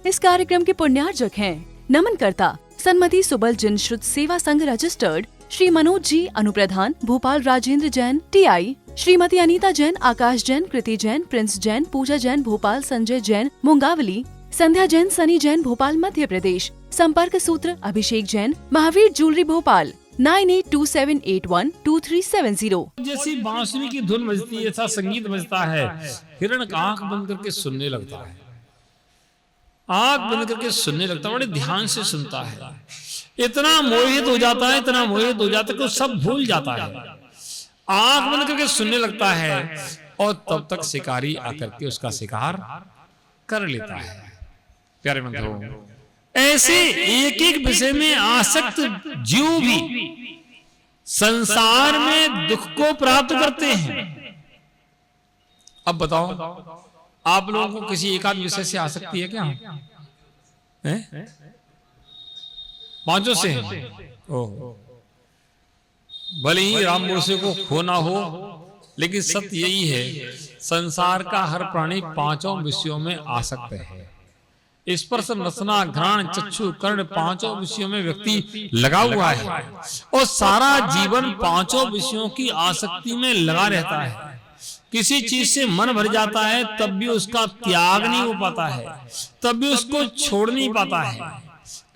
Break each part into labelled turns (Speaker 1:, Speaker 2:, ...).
Speaker 1: इस कार्यक्रम के पुण्यार्जक हैं नमनकर्ता सन्मति सुबल जिन श्रुत सेवा संघ रजिस्टर्ड श्री मनोज जी अनुप्रधान, भोपाल राजेंद्र जैन TI, श्रीमती अनीता जैन, आकाश जैन, कृति जैन, प्रिंस जैन, पूजा जैन भोपाल, संजय जैन मुंगावली, संध्या जैन, सनी जैन भोपाल मध्य प्रदेश। संपर्क सूत्र अभिषेक जैन, महावीर ज्वेलरी भोपाल 9827812370।
Speaker 2: जैसी बांसुरी की धुन बजती है, ऐसा संगीत बजता है, हिरण का आंख बंद करके सुनने लगता है, आंख बंद करके सुनने लगता है, बड़े ध्यान से सुनता है, इतना मोहित हो जाता है, इतना मोहित हो जाता है कि सब भूल जाता है, आंख बंद करके सुनने लगता है और तब तक शिकारी आकर के उसका शिकार कर लेता है। प्यारे बंधुओं, ऐसे एक एक विषय में आसक्त जीव भी संसार में दुख को प्राप्त करते हैं। अब बताओ, आप लोगों को किसी एकाध विषय से आसक्ति है क्या? पांचों से हैं। ओह, भले ही राम मोर्चे को खोना हो, लेकिन सत्य यही है, संसार का हर प्राणी पांचों विषयों में आसक्त है। स्पर्श, रसना, घ्राण, चक्षु, कर्ण, पांचों विषयों में व्यक्ति लगा हुआ है और सारा जीवन पांचों विषयों की आसक्ति में लगा रहता है। किसी चीज से मन भर जाता है तब भी उसका त्याग नहीं हो पाता है, तब भी उसको छोड़ नहीं पाता है।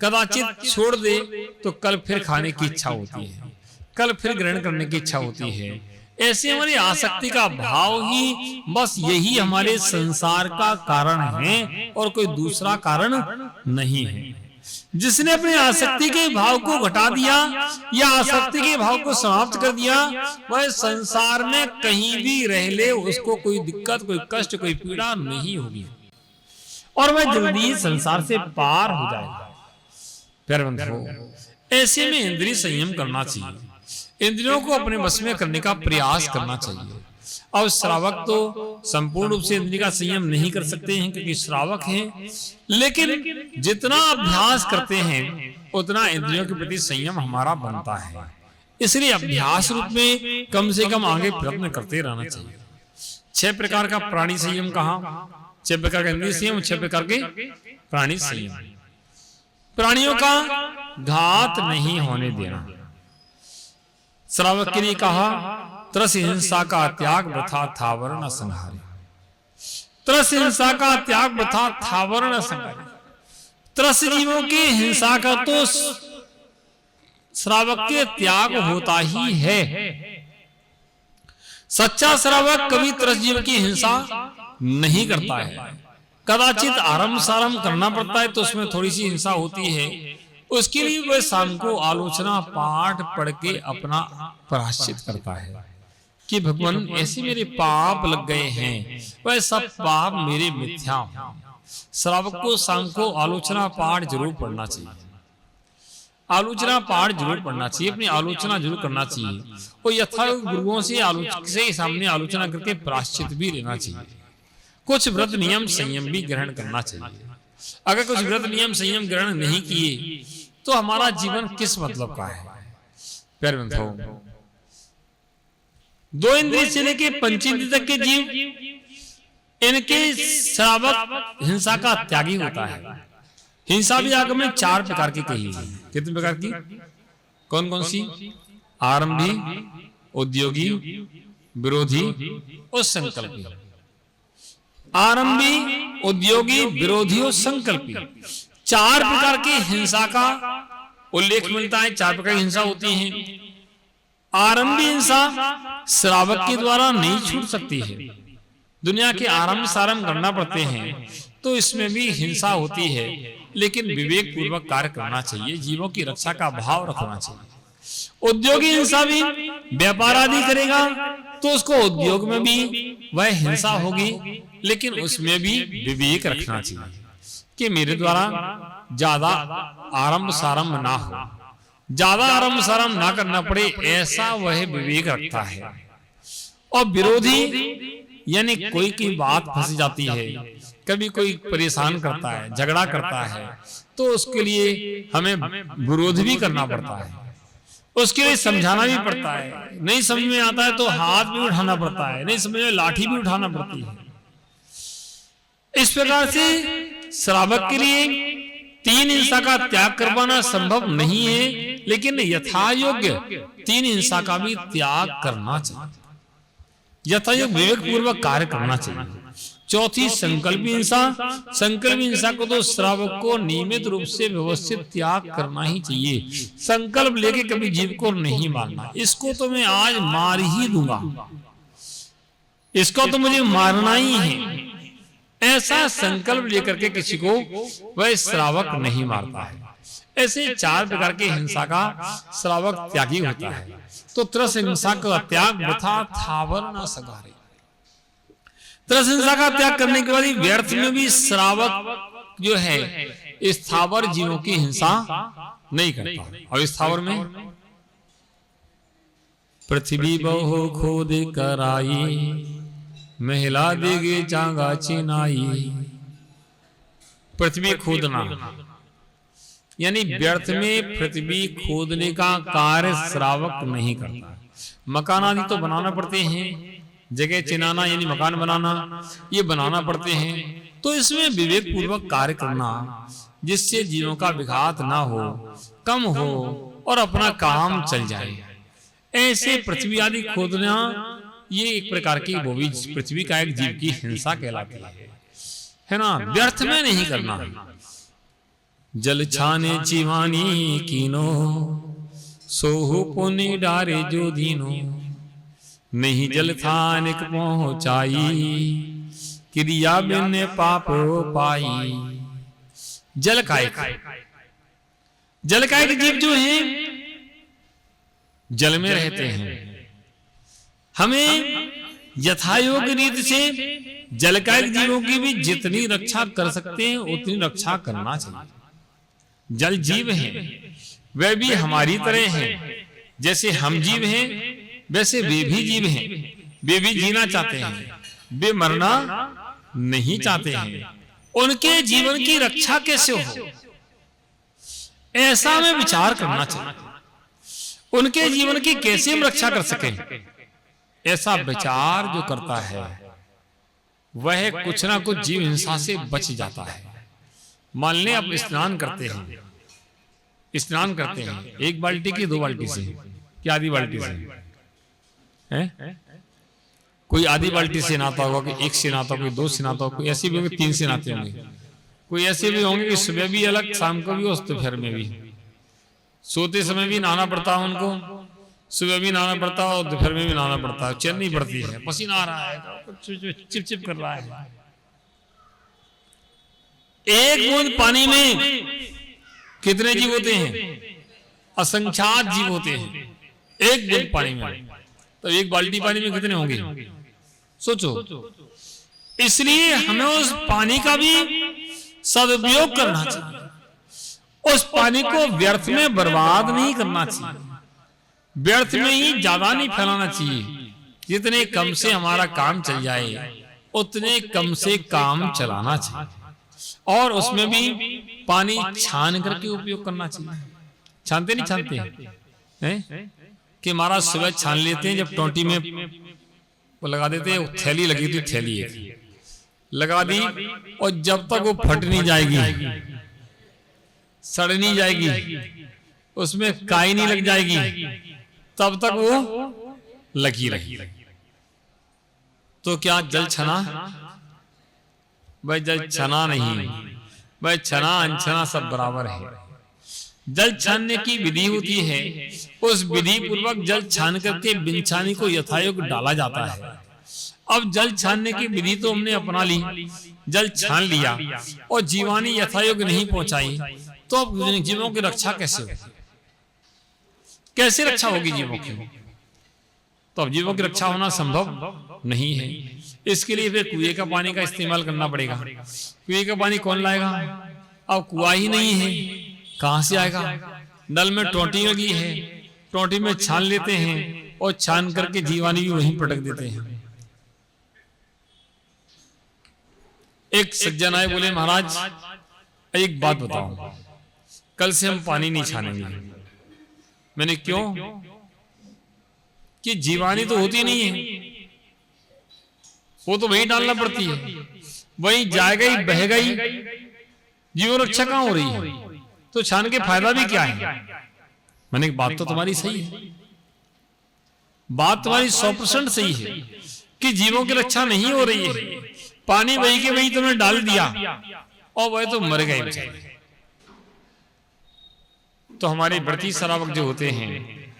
Speaker 2: कदाचित छोड़ दे तो कल फिर खाने की इच्छा होती है, कल फिर ग्रहण करने की इच्छा होती है। ऐसे हमारी आसक्ति का भाव ही बस यही हमारे संसार का कारण है और कोई दूसरा कारण नहीं है। जिसने अपनी आसक्ति के भाव को घटा दिया या आसक्ति के भाव को समाप्त कर दिया, वह संसार में कहीं भी रह ले, उसको कोई दिक्कत, कोई कष्ट, कोई पीड़ा नहीं होगी और वह जल्दी संसार से पार हो जाएगा। प्यारे बंधुओं, ऐसे में इंद्रिय संयम करना चाहिए, इंद्रियों को अपने वश में करने का प्रयास करना चाहिए। और श्रावक तो संपूर्ण रूप से इंद्रिय का संयम नहीं कर सकते हैं क्योंकि श्रावक हैं, लेकिन जितना अभ्यास करते हैं उतना इंद्रियों के प्रति संयम हमारा बनता है। इसलिए अभ्यास रूप में कम से कम आगे प्रयत्न करते रहना चाहिए। 6 प्रकार का प्राणी संयम कहा, 6 प्रकार का इंद्रिय संयम, 6 प्रकार के प्राणी संयम। प्राणियों का घात नहीं होने देना। श्रावक के लिए कहा, त्रस हिंसा का त्याग वृथा थावर न संहारे। त्रस हिंसा का त्याग वृथा थावर न संहारे। त्रस जीवों की हिंसा का तो श्रावक के त्याग होता ही है। सच्चा श्रावक कभी त्रस जीव की हिंसा नहीं करता है। कदाचित आरंभ सारंभ करना पड़ता है तो उसमें थोड़ी सी हिंसा होती है, उसके लिए वह शाम को आलोचना पाठ पढ़ के अपना प्रायश्चित करता है कि भगवान ऐसे मेरे पाप लग गए हैं, वह सब पाप मेरे मिथ्या हो। श्रावक को शाम को आलोचना पाठ जरूर पढ़ना चाहिए, आलोचना पाठ जरूर पढ़ना चाहिए, अपनी आलोचना जरूर करना चाहिए और यथायोग्य गुरुओं से से सामने आलोचना करके प्रायश्चित भी लेना चाहिए। कुछ व्रत नियम संयम भी ग्रहण करना चाहिए। अगर कुछ व्रत नियम संयम ग्रहण नहीं किए तो हमारा जीवन किस मतलब का है? प्यारे बंधुओं, 2 इंद्रिय से लेके 5 इंद्रिय तक के जीव, इनके श्रावक हिंसा का त्यागी होता है। हिंसा भी आगम में 4 प्रकार की कही है। कितने प्रकार की? कौन कौन सी? आरंभी, उद्योगी, विरोधी और संकल्पी। आरंभी, उद्योगी, विरोधी और संकल्पी, 4 प्रकार की हिंसा का उल्लेख मिलता है। 4 प्रकार की हिंसा होती है। आरंभी हिंसा श्रावक के द्वारा नहीं छूट सकती है। दुनिया के आरंभ सारंभ करना पड़ते हैं तो इसमें भी हिंसा होती है, लेकिन विवेक पूर्वक कार्य करना चाहिए, जीवों की रक्षा का भाव रखना चाहिए। उद्योगी हिंसा भी व्यापार आदि करेगा तो उसको उद्योग में भी वह हिंसा होगी, लेकिन उसमें भी विवेक रखना चाहिए कि मेरे द्वारा ज्यादा आरंभ सारंभ ना हो, ज्यादा आरंभ सारंभ ना करना पड़े, ऐसा वह विवेक रखता है। और विरोधी यानी कोई की बात फंस जाती है, कभी कोई परेशान करता है, झगड़ा करता है, तो उसके लिए हमें विरोध भी करना पड़ता है, उसके लिए समझाना भी पड़ता है। नहीं समझ में आता है तो हाथ भी उठाना पड़ता है, नहीं समझ में लाठी भी उठाना पड़ती है। इस प्रकार से श्रावक के लिए 3 हिंसा का त्याग करवाना संभव नहीं है, लेकिन यथा योग्य 3 हिंसा का भी त्याग करना चाहिए। यथा योग्य विवेक पूर्वक कार्य करना चाहिए। चौथी संकल्प हिंसा। संकल्प हिंसा को तो श्रावक को नियमित रूप से व्यवस्थित त्याग करना ही चाहिए। संकल्प लेके कभी जीव को नहीं मारना, इसको तो मैं आज मार ही दूंगा, इसको तो मुझे मारना ही है, ऐसा संकल्प लेकर के किसी को वह श्रावक नहीं मारता है। ऐसे 4 प्रकार की हिंसा का श्रावक त्यागी होता है। तो त्रस हिंसा का त्याग बथा थावर न सगारे। त्रस हिंसा का त्याग करने के बाद व्यर्थ में भी श्रावक जो है स्थावर जीवों की हिंसा नहीं करता। और स्थावर में पृथ्वी बहु खोद कराई, महिला देगे चांगा चिनाई। पृथ्वी खोदना यानी व्यर्थ में पृथ्वी खोदने का कार्य श्रावक नहीं करता। मकान आदि तो बनाना पड़ते हैं, जगह चिनाना यानी मकान बनाना, ये बनाना पड़ते हैं। तो इसमें विवेक पूर्वक कार्य करना जिससे जीवों का विघात ना हो, कम हो और अपना काम चल जाए, ऐसे पृथ्वी आदि खोदना ये एक प्रकार की वो भी पृथ्वी का एक जीव की हिंसा कहलाती है ना। व्यर्थ में नहीं करना। जल छाने जीवानी कीनो, सोहु पुनि डारे जो दीनो। नहीं जल थानिक पहुंचाई, क्रिया बिन पाप पाई। जल कायक, जल कायक जीव जो है जल में रहते हैं। हमें यथायोग्य रीति से जलकायक जीवों की भी जितनी रक्षा कर सकते हैं उतनी रक्षा करना चाहिए। जल जीव हैं, वे भी हमारी तरह हैं। जैसे हम जीव हैं वैसे वे भी जीव हैं। वे भी जीना चाहते हैं, वे मरना नहीं चाहते हैं। उनके जीवन की रक्षा कैसे हो, ऐसा हमें विचार करना चाहिए। उनके जीवन की कैसे हम रक्षा कर सकें, ऐसा विचार जो करता है वह कुछ ना कुछ जीव हिंसा से बच जाता है। मान लें आप स्नान करते हैं, स्नान करते हैं 1 बाल्टी की 2 बाल्टी से, क्या आधी बाल्टी से है? कोई आधी बाल्टी से नहाता होगा, कोई 1 से नहाता, कोई 2 से नहाता होगा, कोई ऐसे भी होंगे 3 से नहाते होंगे, कोई ऐसे भी होंगे कि सुबह भी अलग, शाम को भी और दोपहर में भी। सोते समय भी नहाना पड़ता है उनको, सुबह भी नहाना पड़ता है और दोपहर में भी नहाना पड़ता है। चैन नहीं पड़ती है, पसीना आ रहा है, चिप चिप कर रहा है। एक बूंद पानी में कितने जीव होते हैं? असंख्यात जीव होते हैं एक बूंद पानी में। तो 1 बाल्टी पानी में कितने होंगे सोचो। इसलिए हमें उस पानी का भी सदुपयोग करना चाहिए। उस पानी को व्यर्थ में बर्बाद नहीं करना चाहिए, व्यर्थ में ही ज्यादा नहीं फैलाना चाहिए। जितने कम से हमारा काम चल जाए उतने कम से काम चलाना चाहिए। और उसमें भी पानी छान करके उपयोग करना चाहिए। छानते नहीं छानते हैं कि महाराज सुबह छान लेते हैं, जब टोंटी में वो लगा देते हैं, थैली लगी थी, थैली एक लगा दी, और जब तक वो फट नहीं जाएगी, सड़ नहीं जाएगी, उसमें काई नहीं लग जाएगी, तब तक वो लगी रही। तो क्या जल छना? भाई जल छना नहीं, भाई छना अनछना सब बराबर है। जल छानने की विधि होती है, उस विधि पूर्वक जल छान करके बिनछानी को यथायोग्य डाला जाता है। अब जल छानने की विधि तो हमने अपना ली, जल छान लिया और जीवानी यथायोग्य नहीं पहुंचाई, तो अब जीवों की रक्षा कैसे होगी? कैसे रक्षा होगी जीवों की? तो अब जीवों की रक्षा होना संभव नहीं है। इसके लिए फिर कुएं का पानी का इस्तेमाल करना पड़ेगा। कुएं का पानी कौन लाएगा? अब कुआं ही नहीं है, कहां से आएगा? नल में टोंटी लगी है, टोंटी में छान लेते हैं और छान करके जीवानी भी वहीं पटक देते हैं। एक सज्जन आए, बोले महाराज एक बात बताओ, कल से हम पानी नहीं छानेंगे। मैंने क्यों? कि जीवानी तो होती नहीं है, वो तो वहीं डालना पड़ती है, वहीं जाएगा ही, बहेगा ही, जीवन रक्षा कहां हो रही है? तो छान के फायदा भी क्या है? मैंने बात तो तुम्हारी सही है, बात तुम्हारी 100% सही है कि जीवों की रक्षा नहीं हो रही है। पानी वही के वही तुमने डाल दिया और वह तो मर गए बेचारे। तो हमारे व्रती श्रावक जो होते हैं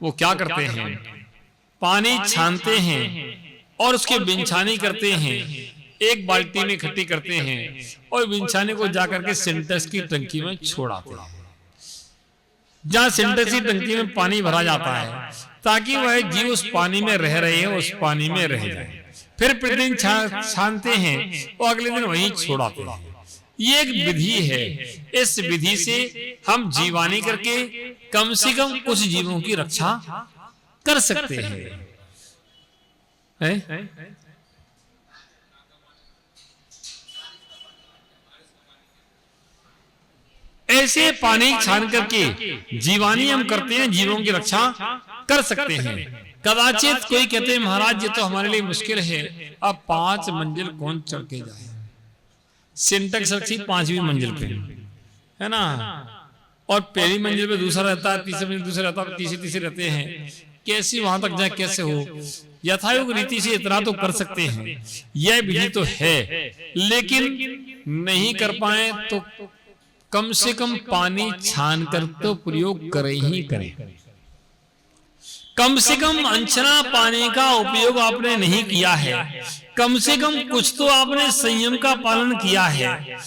Speaker 2: वो क्या करते हैं? पानी छानते हैं और उसके बिनछानी करते हैं, एक बाल्टी में इकट्ठी करते हैं और बिनछानी को जाकर के सिंटेक्स की टंकी में छोड़ाते हैं, जहां सिंटेक्स की टंकी में पानी भरा जाता है, ताकि वह जीव उस पानी में रह रहे हैं, उस पानी में रह जाए। फिर प्रतिदिन छानते हैं और अगले दिन वहीं छोड़ाते हैं। ये एक विधि है। इस विधि से हम जीवानी करके कम से कम कुछ जीवों की रक्षा कर सकते हैं। ऐसे पानी छान करके जीवानी हम करते हैं, जीवों की रक्षा कर सकते हैं। कदाचित कोई कहते हैं महाराज ये तो हमारे लिए मुश्किल है, अब 5 मंजिल कौन चढ़ के जाए? सिंटेक्स रखी 5वीं मंजिल पे, है ना, और पहली मंजिल पे दूसरा रहता है, तीसरी मंजिल दूसरा रहता है, तीसरी रहते हैं। कैसी वहां तक जाए, कैसे हो? यथायोग रीति से इतना तो कर सकते हैं, यह विधि तो है, लेकिन नहीं कर पाए तो कम से कम पानी छान कर तो प्रयोग करें ही करें। कम से कम अंशना पानी का उपयोग आपने नहीं किया है, कम से कम कुछ तो आपने संयम का पालन किया है।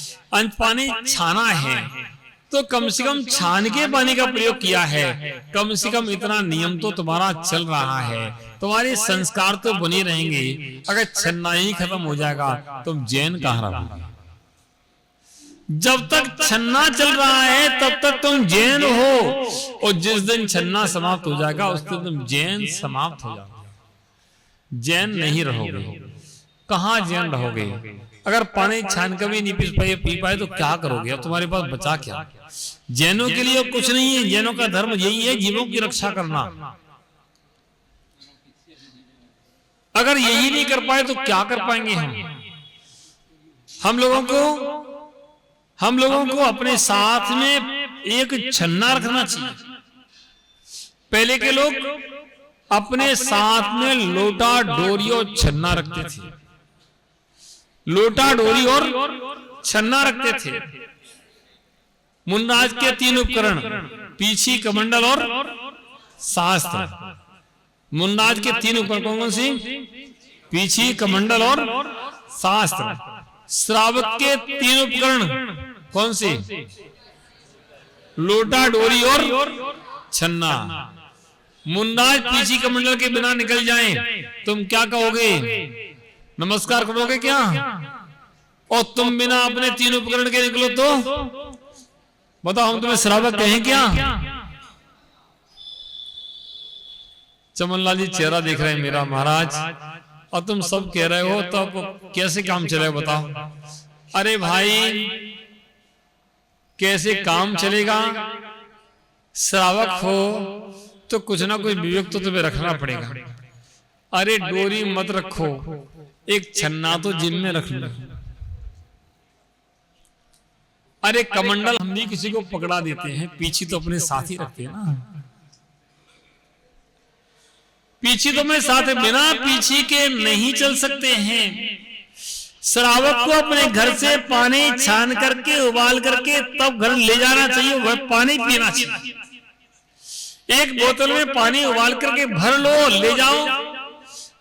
Speaker 2: पानी छाना है तो कम से कम छान के पानी का प्रयोग किया है, कम से कम इतना नियम तो तुम्हारा चल रहा है, तुम्हारे संस्कार तो बने रहेंगे। अगर छन्ना ही खत्म हो जाएगा तुम जैन कहां रहोगे? जब तक छन्ना चल रहा है तब तक तुम जैन हो, और जिस दिन छन्ना समाप्त हो जाएगा उस दिन तुम जैन समाप्त हो जाओगे, जैन नहीं रहोगे। कहां जैन रहोगे? अगर पानी छान कर भी नहीं पी पाए तो क्या करोगे? अब तुम्हारे पास बचा क्या? जैनों के लिए कुछ नहीं है, जैनों का धर्म यही है, जीवों की रक्षा करना। अगर यही नहीं कर पाए तो क्या कर पाएंगे हम लोगों को अपने साथ में एक छन्ना रखना चाहिए। पहले के लोग अपने साथ में लोटा, डोरी और छन्ना रखते थे। लोटा, डोरी और छन्ना रखते थे। मुनराज के 3 उपकरण, पीछी, कमंडल और शास्त्र। मुनराज के 3 उपकरण कौन सी? पीछी, कमंडल और शास्त्र। श्रावक के 3 उपकरण कौन सी? लोटा, डोरी और छन्ना। मुन्नाज पीछी कमंडल के बिना निकल जाएं, तुम क्या कहोगे? नमस्कार करोगे क्या? और तुम बिना अपने 3 उपकरण के निकलो तो बताओ हम तुम्हें श्रावक कहें क्या? चमनलाल जी चेहरा देख रहे हैं मेरा महाराज, और तुम सब कह रहे हो, तो कैसे काम चलेगा बताओ? अरे भाई कैसे काम चलेगा? श्रावक हो तो कुछ ना कुछ विवेक तो तुम्हें रखना पड़ेगा। अरे डोरी मत रखो, एक छन्ना तो जिम में रख लो। अरे कमंडल हम भी किसी को पकड़ा देते हैं, पीछी तो अपने साथ ही रखते हैं ना। पीछी तो अपने साथ है, बिना पीछी के नहीं चल सकते हैं। श्रावक को अपने घर से पानी छान करके उबाल करके तब घर ले जाना चाहिए, वह पानी पीना चाहिए। एक बोतल में पानी उबाल करके भर लो, ले जाओ,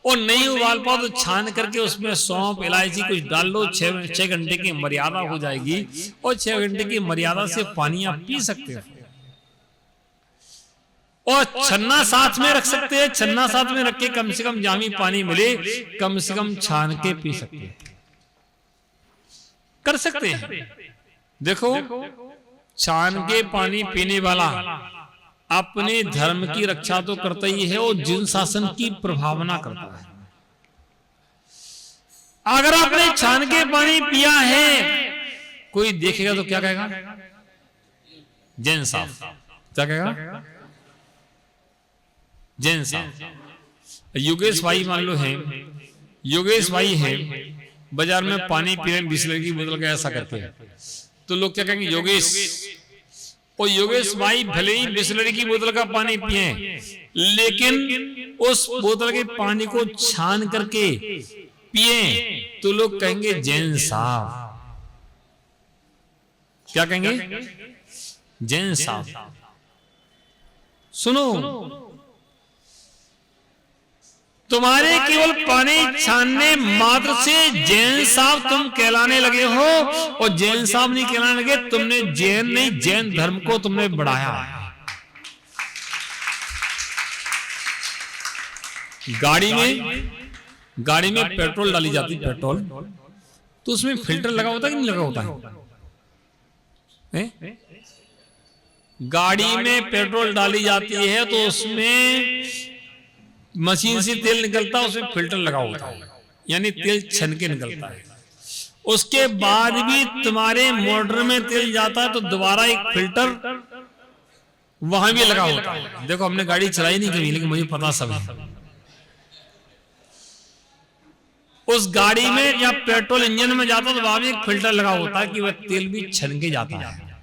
Speaker 2: और नहीं उबाल पाओ तो छान करके उसमें सौंफ, इलायची कुछ डाल लो। 6 घंटे की मर्यादा हो जाएगी, और 6 घंटे की मर्यादा से पानी आप पी सकते हो। और छन्ना साथ में रख सकते हैं, छन्ना साथ में रख के कम से कम जहां भी पानी मिले कम से कम छान के पी सकते हैं, कर सकते हैं। देखो छान के पानी पीने वाला अपने धर्म की रक्षा तो करता ही है, और जिन शासन की प्रभावना करता है। अगर आपने छान के पानी पिया है, कोई देखेगा तो क्या कहेगा? जैन साहब क्या कहेगा? जैन साहब। योगेश भाई मान लो है, योगेश भाई है, बाजार में पानी पीने 20 रुपए की बोतल का ऐसा करते हैं, तो लोग क्या कहेंगे योगेश, और योगेश भाई भले ही बिस्लरी की बोतल का पानी पिए, लेकिन उस बोतल के पानी को छान करके पिए तो लोग कहेंगे जैन साहब। क्या कहेंगे? जैन साहब। सुनो, तुम्हारे केवल पानी छानने मात्र से जैन साहब तुम कहलाने लगे हो, और जैन साहब नहीं कहलाने लगे, तुमने जैन नहीं जैन धर्म को तुमने बढ़ाया। गाड़ी में पेट्रोल डाली जाती है, पेट्रोल, तो उसमें फिल्टर लगा होता है कि नहीं लगा होता है? गाड़ी में पेट्रोल डाली जाती है तो उसमें मशीन से तेल निकलता है, उसमें फिल्टर लगा होता है, यानी तेल छन के निकलता है। उसके बाद भी तुम्हारे मोटर में तेल जाता है तो दोबारा एक फिल्टर वहां भी लगा होता है। देखो, हमने गाड़ी चलाई नहीं कभी, लेकिन मुझे पता सब है। उस गाड़ी में या पेट्रोल इंजन में जाता तो वहां भी एक फिल्टर लगा होता है कि वह तेल भी छन के जाता है,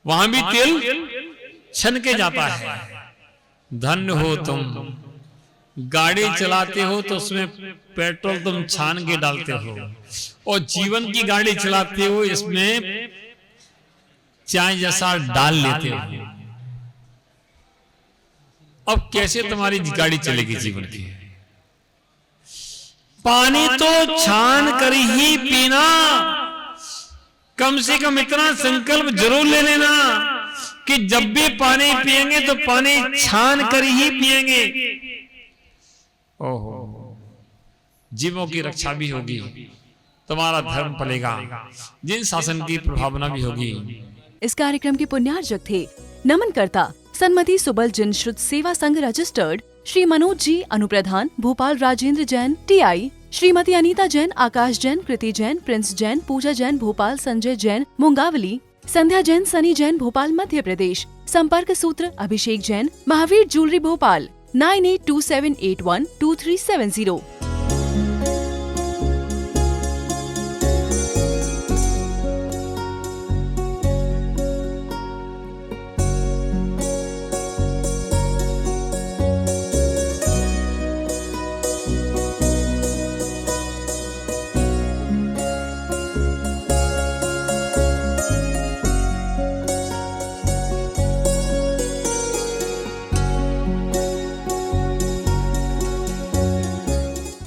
Speaker 2: वहां भी तेल छन के जाता है। धन्य हो तुम, गाड़ी चलाते हो तो उसमें पेट्रोल तुम छान के डालते हो, और जीवन की गाड़ी चलाते हो इसमें चाय जैसा डाल लेते हो। अब कैसे तुम्हारी गाड़ी चलेगी जीवन की? पानी तो छान कर ही पीना, कम से कम इतना संकल्प जरूर ले लेना कि जब भी पानी पिएंगे तो पानी छान कर ही पिएंगे। ओहो, जीवों की रक्षा भी होगी, तुम्हारा धर्म पलेगा, जिन शासन की प्रभावना भी होगी।
Speaker 1: इस कार्यक्रम के पुण्यार्जक थे नमन करता सन्मति सुबल जिन श्रुत सेवा संघ रजिस्टर्ड श्री मनोज जी अनुप्रधान, भोपाल राजेंद्र जैन TI, श्रीमती अनीता जैन, आकाश जैन, कृति जैन, प्रिंस जैन, पूजा जैन भोपाल, संजय जैन मुंगावली, संध्या जैन, सनी जैन भोपाल मध्य प्रदेश। संपर्क सूत्र अभिषेक जैन, महावीर ज्वेलरी भोपाल 9827812370।